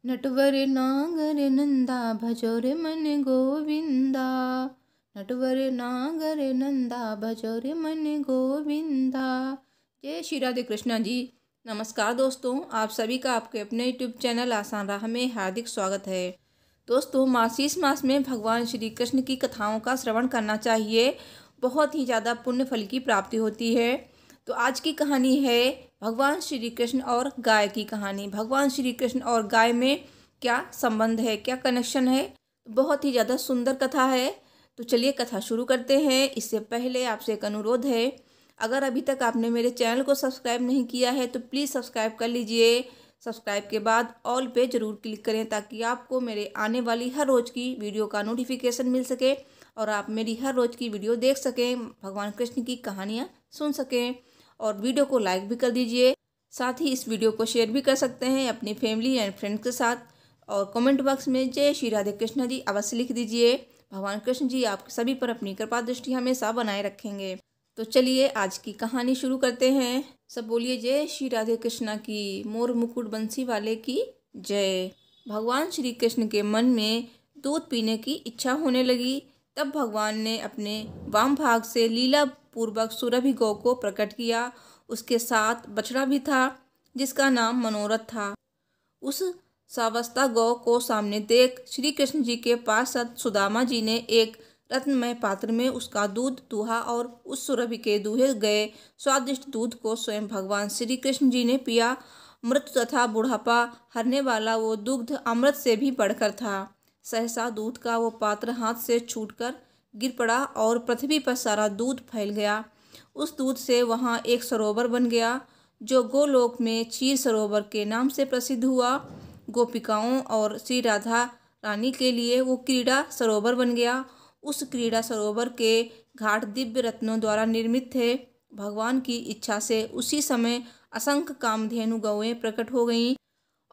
नटवर नागर नंदा भजो रे मन गोविंदा। नटवर नागर नंदा भजो रे मन गोविंदा। जय श्री राधे कृष्णा जी। नमस्कार दोस्तों, आप सभी का आपके अपने यूट्यूब चैनल आसान राह में हार्दिक स्वागत है। दोस्तों, मार्गशीर्ष मास में भगवान श्री कृष्ण की कथाओं का श्रवण करना चाहिए। बहुत ही ज़्यादा पुण्य फल की प्राप्ति होती है। तो आज की कहानी है भगवान श्री कृष्ण और गाय की कहानी। भगवान श्री कृष्ण और गाय में क्या संबंध है, क्या कनेक्शन है, बहुत ही ज़्यादा सुंदर कथा है। तो चलिए कथा शुरू करते हैं। इससे पहले आपसे एक अनुरोध है, अगर अभी तक आपने मेरे चैनल को सब्सक्राइब नहीं किया है तो प्लीज़ सब्सक्राइब कर लीजिए। सब्सक्राइब के बाद ऑल पे ज़रूर क्लिक करें ताकि आपको मेरे आने वाली हर रोज़ की वीडियो का नोटिफिकेशन मिल सके और आप मेरी हर रोज़ की वीडियो देख सकें, भगवान कृष्ण की कहानियाँ सुन सकें। और वीडियो को लाइक भी कर दीजिए। साथ ही इस वीडियो को शेयर भी कर सकते हैं अपनी फैमिली एंड फ्रेंड्स के साथ। और कमेंट बॉक्स में जय श्री राधे कृष्ण जी अवश्य लिख दीजिए। भगवान कृष्ण जी आप सभी पर अपनी कृपा दृष्टि हमेशा बनाए रखेंगे। तो चलिए आज की कहानी शुरू करते हैं। सब बोलिए जय श्री राधे कृष्णा की, मोर मुकुट बंसी वाले की जय। भगवान श्री कृष्ण के मन में दूध पीने की इच्छा होने लगी। तब भगवान ने अपने वाम भाग से लीला पूर्वक सुरभि गौ को प्रकट किया। उसके साथ बछड़ा भी था जिसका नाम मनोरथ था। उस सावस्ता गौ को सामने देख श्री कृष्ण जी के पार्षद सुदामा जी ने एक रत्नमय पात्र में उसका दूध दूहा और उस सुरभि के दूहे गए स्वादिष्ट दूध को स्वयं भगवान श्री कृष्ण जी ने पिया। मृत्यु तथा बुढ़ापा हरने वाला वो दुग्ध अमृत से भी बढ़कर था। सहसा दूध का वो पात्र हाथ से छूटकर गिर पड़ा और पृथ्वी पर सारा दूध फैल गया। उस दूध से वहाँ एक सरोवर बन गया जो गोलोक में क्षीर सरोवर के नाम से प्रसिद्ध हुआ। गोपिकाओं और श्री राधा रानी के लिए वो क्रीड़ा सरोवर बन गया। उस क्रीड़ा सरोवर के घाट दिव्य रत्नों द्वारा निर्मित थे। भगवान की इच्छा से उसी समय असंख्य कामधेनु गौएं प्रकट हो गईं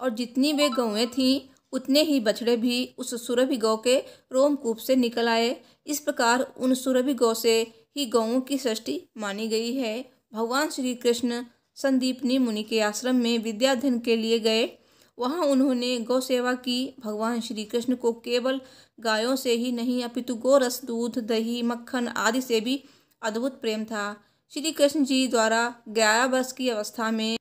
और जितनी वे गौएं थीं उतने ही बछड़े भी उस सुरभि गौ के रोमकूप से निकल आए। इस प्रकार उन सुरभि गौ से ही गौओं की सृष्टि मानी गई है। भगवान श्री कृष्ण संदीपनी मुनि के आश्रम में विद्याध्ययन के लिए गए। वहाँ उन्होंने गौ सेवा की। भगवान श्री कृष्ण को केवल गायों से ही नहीं अपितु गोरस, दूध, दही, मक्खन आदि से भी अद्भुत प्रेम था। श्री कृष्ण जी द्वारा 11 वर्ष की अवस्था में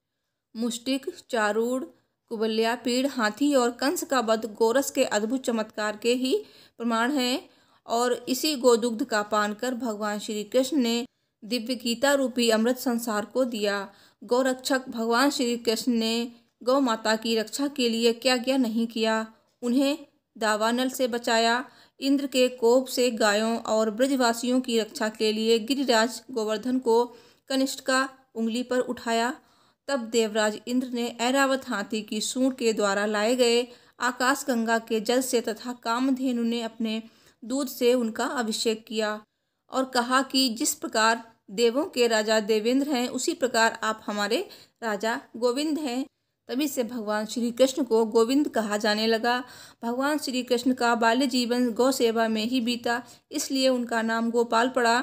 मुष्टिक, चारूढ़, कुबल्या, पीड़, हाथी और कंस का वध गोरस के अद्भुत चमत्कार के ही प्रमाण हैं। और इसी गोदुग्ध का पान कर भगवान श्री कृष्ण ने दिव्य गीता रूपी अमृत संसार को दिया। गौरक्षक भगवान श्री कृष्ण ने गौ माता की रक्षा के लिए क्या क्या नहीं किया। उन्हें दावानल से बचाया, इंद्र के कोप से गायों और ब्रजवासियों की रक्षा के लिए गिरिराज गोवर्धन को कनिष्ठिका उंगली पर उठाया। तब देवराज इंद्र ने ऐरावत हाथी की सूंड के द्वारा लाए गए आकाश गंगा के जल से तथा कामधेनु ने अपने दूध से उनका अभिषेक किया और कहा कि जिस प्रकार देवों के राजा देवेंद्र हैं उसी प्रकार आप हमारे राजा गोविंद हैं। तभी से भगवान श्री कृष्ण को गोविंद कहा जाने लगा। भगवान श्री कृष्ण का बाल्य जीवन गौ सेवा में ही बीता, इसलिए उनका नाम गोपाल पड़ा।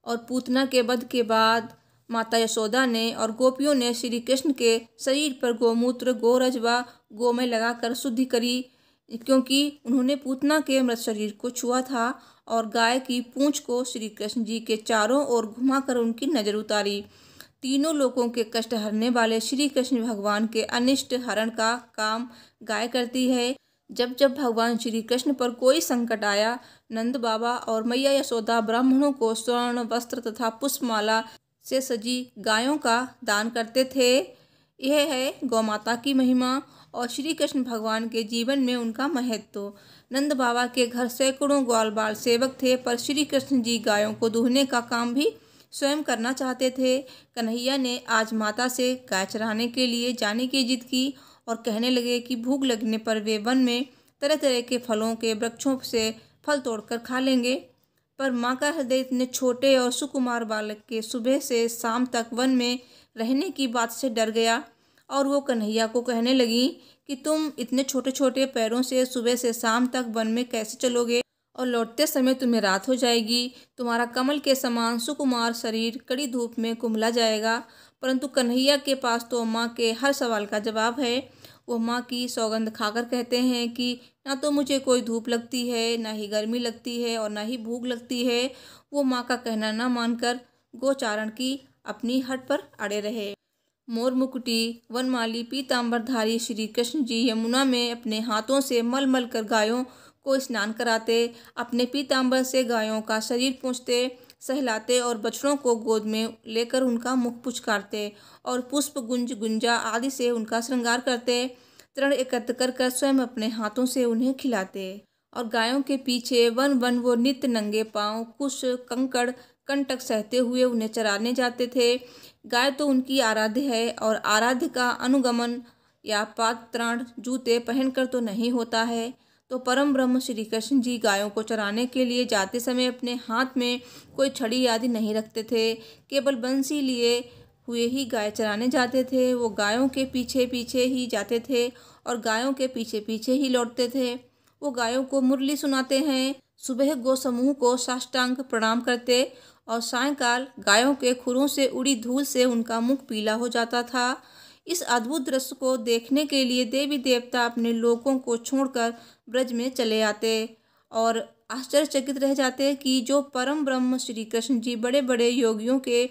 और पूतना के वध के बाद माता यशोदा ने और गोपियों ने श्री कृष्ण के शरीर पर गोमूत्र, गोरज व गोमय लगाकर शुद्धि करी, क्योंकि उन्होंने पूतना के मृत शरीर को छुआ था और गाय की पूंछ को श्री कृष्ण जी के चारों ओर घुमाकर उनकी नजर उतारी। तीनों लोगों के कष्ट हरने वाले श्री कृष्ण भगवान के अनिष्ट हरण का काम गाय करती है। जब जब भगवान श्री कृष्ण पर कोई संकट आया, नंद बाबा और मैया यशोदा ब्राह्मणों को स्वर्ण वस्त्र तथा पुष्पमाला से सजी गायों का दान करते थे। यह है गौमाता की महिमा और श्री कृष्ण भगवान के जीवन में उनका महत्व। नंद बाबा के घर सैकड़ों ग्वाल बाल सेवक थे, पर श्री कृष्ण जी गायों को दूहने का काम भी स्वयं करना चाहते थे। कन्हैया ने आज माता से गाय चराने के लिए जाने की जिद की और कहने लगे कि भूख लगने पर वे वन में तरह तरह के फलों के वृक्षों से फल तोड़कर खा लेंगे। पर माँ का हृदय इतने छोटे और सुकुमार बालक के सुबह से शाम तक वन में रहने की बात से डर गया और वो कन्हैया को कहने लगी कि तुम इतने छोटे छोटे पैरों से सुबह से शाम तक वन में कैसे चलोगे और लौटते समय तुम्हें रात हो जाएगी। तुम्हारा कमल के समान सुकुमार शरीर कड़ी धूप में कुम्हला जाएगा। परंतु कन्हैया के पास तो माँ के हर सवाल का जवाब है। वो माँ की सौगंध खाकर कहते हैं कि ना तो मुझे कोई धूप लगती है, ना ही गर्मी लगती है और ना ही भूख लगती है। वो माँ का कहना ना मानकर गोचारण की अपनी हट पर अड़े रहे। मोर मुकुटी वनमाली पीताम्बरधारी श्री कृष्ण जी यमुना में अपने हाथों से मल मल कर गायों को स्नान कराते, अपने पीताम्बर से गायों का शरीर पोंछते, सहलाते और बछड़ों को गोद में लेकर उनका मुख पुचकारते और पुष्प गुंज गुंजा आदि से उनका श्रृंगार करते। तृण एकत्र कर कर स्वयं अपने हाथों से उन्हें खिलाते और गायों के पीछे वन वन वो नित्य नंगे पांव कुश कंकड़ कंटक सहते हुए उन्हें चराने जाते थे। गाय तो उनकी आराध्य है और आराध्य का अनुगमन या पात्राण जूते पहनकर तो नहीं होता है। तो परम ब्रह्म श्री कृष्ण जी गायों को चराने के लिए जाते समय अपने हाथ में कोई छड़ी आदि नहीं रखते थे, केवल बंसी लिए हुए ही गाय चराने जाते थे। वो गायों के पीछे पीछे ही जाते थे और गायों के पीछे पीछे ही लौटते थे। वो गायों को मुरली सुनाते हैं, सुबह गो समूह को साष्टांग प्रणाम करते और सायंकाल गायों के खुरों से उड़ी धूल से उनका मुख पीला हो जाता था। इस अद्भुत दृश्य को देखने के लिए देवी देवता अपने लोकों को छोड़कर ब्रज में चले आते और आश्चर्यचकित रह जाते कि जो परम ब्रह्म श्री कृष्ण जी बड़े बड़े योगियों के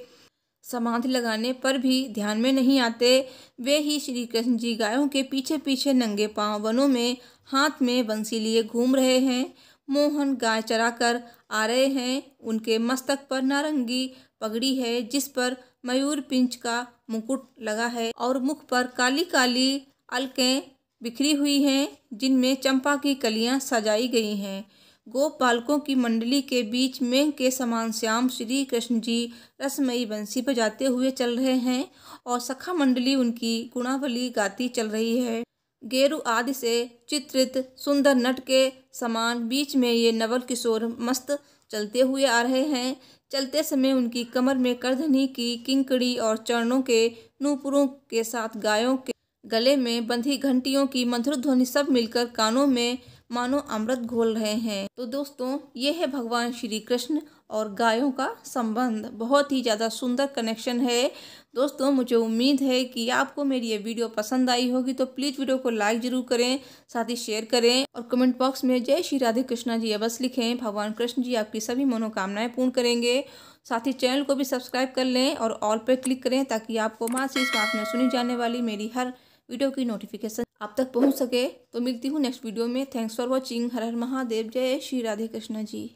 समाधि लगाने पर भी ध्यान में नहीं आते, वे ही श्री कृष्ण जी गायों के पीछे पीछे नंगे पांव वनों में हाथ में बंसी लिए घूम रहे हैं। मोहन गाय चराकर आ रहे हैं। उनके मस्तक पर नारंगी पगड़ी है जिस पर मयूर पिंच का मुकुट लगा है और मुख पर काली काली अलकें बिखरी हुई हैं जिनमें चंपा की कलियां सजाई गई हैं। गोपालकों की मंडली के बीच मेघ के समान श्याम श्री कृष्ण जी रसमयी बंसी बजाते हुए चल रहे हैं और सखा मंडली उनकी गुणावली गाती चल रही है। गेरु आदि से चित्रित सुंदर नट के समान बीच में ये नवल किशोर मस्त चलते हुए आ रहे हैं। चलते समय उनकी कमर में करधनी की किंकड़ी और चरणों के नूपुरों के साथ गायों के गले में बंधी घंटियों की मधुर ध्वनि सब मिलकर कानों में मानो अमृत घोल रहे हैं। तो दोस्तों, ये है भगवान श्री कृष्ण और गायों का संबंध। बहुत ही ज़्यादा सुंदर कनेक्शन है। दोस्तों, मुझे उम्मीद है कि आपको मेरी ये वीडियो पसंद आई होगी, तो प्लीज़ वीडियो को लाइक ज़रूर करें, साथ ही शेयर करें और कमेंट बॉक्स में जय श्री राधे कृष्णा जी अवश्य लिखें। भगवान कृष्ण जी आपकी सभी मनोकामनाएं पूर्ण करेंगे। साथ ही चैनल को भी सब्सक्राइब कर लें और ऑल पर क्लिक करें ताकि आपको मासिक इस मास में सुनी जाने वाली मेरी हर वीडियो की नोटिफिकेशन आप तक पहुंच सके। तो मिलती हूँ नेक्स्ट वीडियो में। Thanks for watching. हर हर महादेव। जय श्री राधे कृष्णा जी।